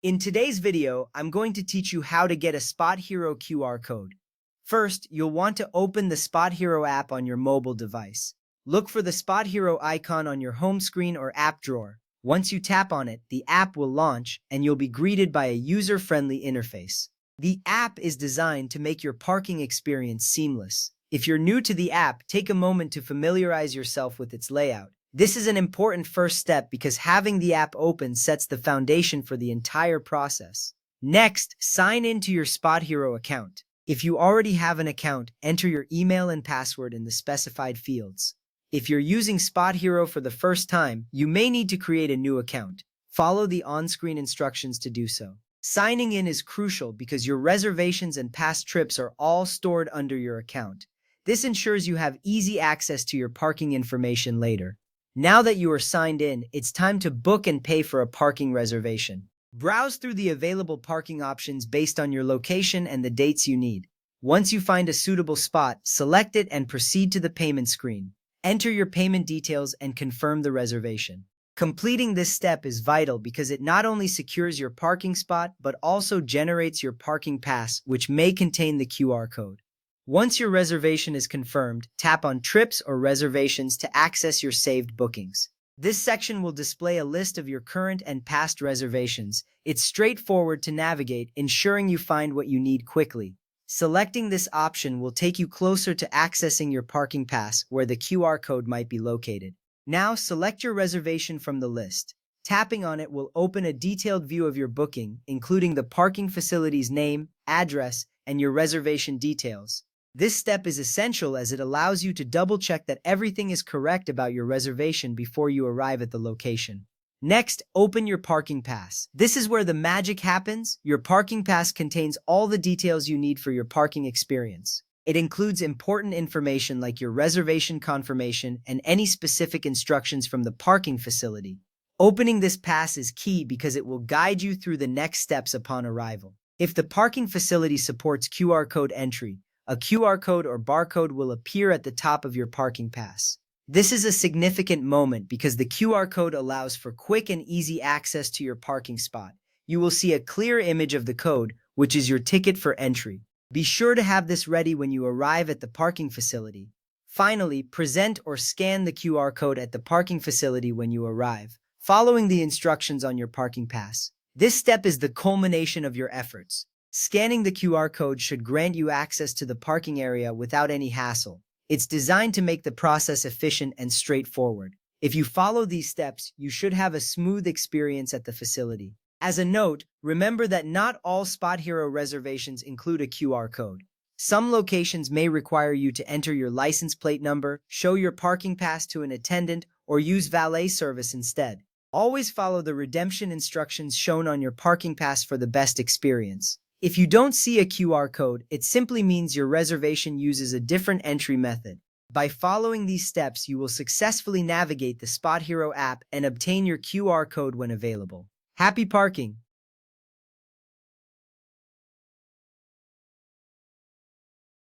In today's video, I'm going to teach you how to get a SpotHero QR code. First, you'll want to open the SpotHero app on your mobile device. Look for the SpotHero icon on your home screen or app drawer. Once you tap on it, the app will launch and you'll be greeted by a user-friendly interface. The app is designed to make your parking experience seamless. If you're new to the app, take a moment to familiarize yourself with its layout. This is an important first step because having the app open sets the foundation for the entire process. Next, sign into your SpotHero account. If you already have an account, enter your email and password in the specified fields. If you're using SpotHero for the first time, you may need to create a new account. Follow the on-screen instructions to do so. Signing in is crucial because your reservations and past trips are all stored under your account. This ensures you have easy access to your parking information later. Now that you are signed in, it's time to book and pay for a parking reservation. Browse through the available parking options based on your location and the dates you need. Once you find a suitable spot, select it and proceed to the payment screen. Enter your payment details and confirm the reservation. Completing this step is vital because it not only secures your parking spot but also generates your parking pass, which may contain the QR code. Once your reservation is confirmed, tap on Trips or Reservations to access your saved bookings. This section will display a list of your current and past reservations. It's straightforward to navigate, ensuring you find what you need quickly. Selecting this option will take you closer to accessing your parking pass where the QR code might be located. Now select your reservation from the list. Tapping on it will open a detailed view of your booking, including the parking facility's name, address, and your reservation details. This step is essential as it allows you to double-check that everything is correct about your reservation before you arrive at the location. Next, open your parking pass. This is where the magic happens. Your parking pass contains all the details you need for your parking experience. It includes important information like your reservation confirmation and any specific instructions from the parking facility. Opening this pass is key because it will guide you through the next steps upon arrival. If the parking facility supports QR code entry, a QR code or barcode will appear at the top of your parking pass. This is a significant moment because the QR code allows for quick and easy access to your parking spot. You will see a clear image of the code, which is your ticket for entry. Be sure to have this ready when you arrive at the parking facility. Finally, present or scan the QR code at the parking facility when you arrive, following the instructions on your parking pass. This step is the culmination of your efforts. Scanning the QR code should grant you access to the parking area without any hassle. It's designed to make the process efficient and straightforward. If you follow these steps, you should have a smooth experience at the facility. As a note, remember that not all SpotHero reservations include a QR code. Some locations may require you to enter your license plate number, show your parking pass to an attendant, or use valet service instead. Always follow the redemption instructions shown on your parking pass for the best experience. If you don't see a QR code, it simply means your reservation uses a different entry method. By following these steps, you will successfully navigate the SpotHero app and obtain your QR code when available. Happy parking!